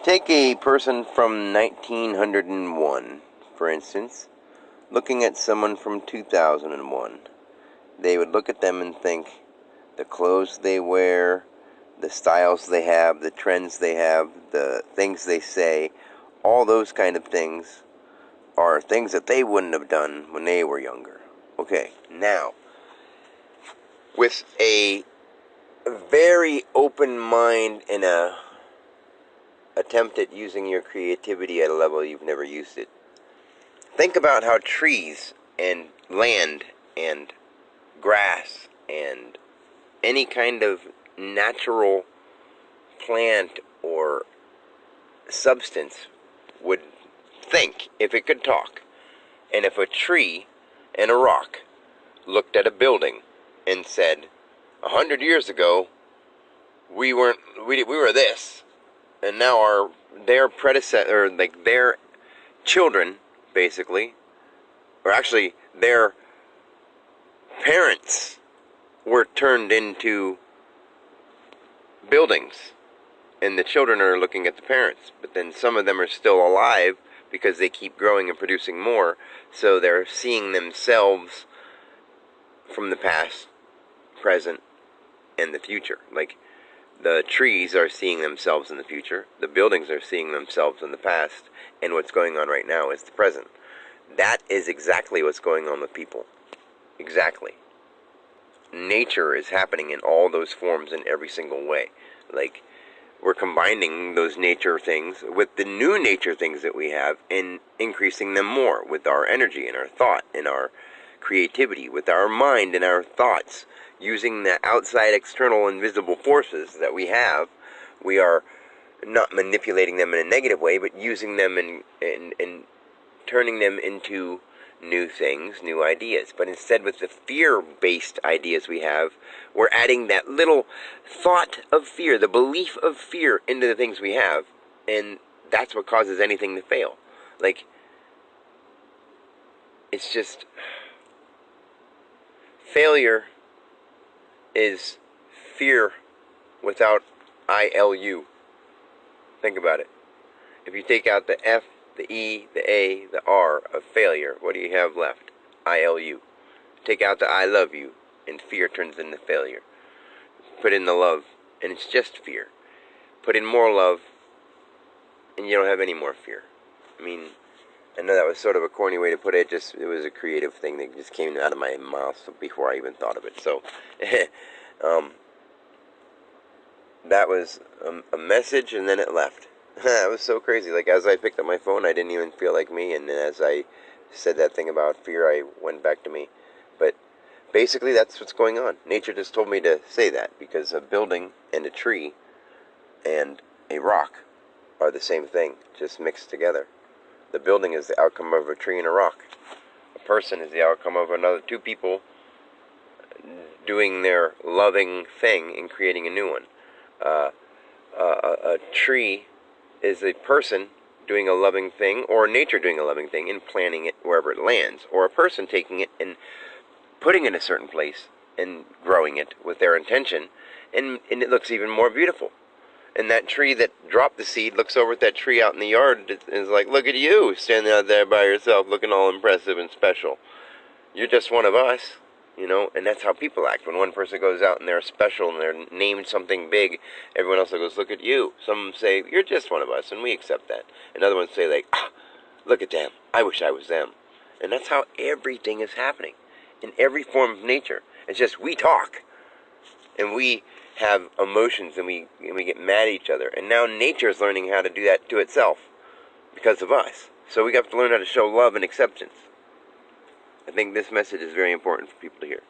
Take a person from 1901, for instance, looking at someone from 2001. They would look at them and think the clothes they wear, the styles they have, the trends they have, the things they say, all those kind of things are things that they wouldn't have done when they were younger. Okay, now, with a very open mind and a attempt at using your creativity at a level you've never used it. Think about how trees and land and grass and any kind of natural plant or substance would think if it could talk. And if a tree and a rock looked at a building and said, 100 years ago, we were this, and now their predecessor, or like their children, basically, or actually their parents were turned into buildings, and the children are looking at the parents, but then some of them are still alive because they keep growing and producing more, so they're seeing themselves from the past, present, and the future. Like, the trees are seeing themselves in the future, the buildings are seeing themselves in the past, and what's going on right now is the present. That is exactly what's going on with people. Exactly. Nature is happening in all those forms in every single way. Like, we're combining those nature things with the new nature things that we have and increasing them more with our energy and our thought and our creativity, with our mind and our thoughts. Using the outside, external, invisible forces that we have, we are not manipulating them in a negative way, but using them and turning them into new things, new ideas. But instead, with the fear-based ideas we have, we're adding that little thought of fear, the belief of fear into the things we have, and that's what causes anything to fail. Like, it's just, failure is fear without ILU. Think about it. If you take out the F, the E, the A, the R of failure, what do you have left? ILU. Take out the I love you, and fear turns into failure. Put in the love, and it's just fear. Put in more love, and you don't have any more fear. I mean, I know that was sort of a corny way to put it. It was a creative thing that just came out of my mouth before I even thought of it. So, that was a message, and then it left. It was so crazy. Like, as I picked up my phone, I didn't even feel like me, and then as I said that thing about fear, I went back to me. But basically, that's what's going on. Nature just told me to say that, because a building and a tree and a rock are the same thing, just mixed together. The building is the outcome of a tree and a rock. A person is the outcome of two people doing their loving thing and creating a new one. A tree is a person doing a loving thing, or nature doing a loving thing and planting it wherever it lands, or a person taking it and putting it in a certain place and growing it with their intention, and it looks even more beautiful. And that tree that dropped the seed looks over at that tree out in the yard and is like, look at you, standing out there by yourself, looking all impressive and special. You're just one of us, and that's how people act. When one person goes out and they're special and they're named something big, everyone else goes, look at you. Some say, you're just one of us, and we accept that. And other ones say, like, look at them, I wish I was them. And that's how everything is happening in every form of nature. It's just we talk, and we have emotions, and we get mad at each other. And now nature is learning how to do that to itself because of us. So we have to learn how to show love and acceptance. I think this message is very important for people to hear.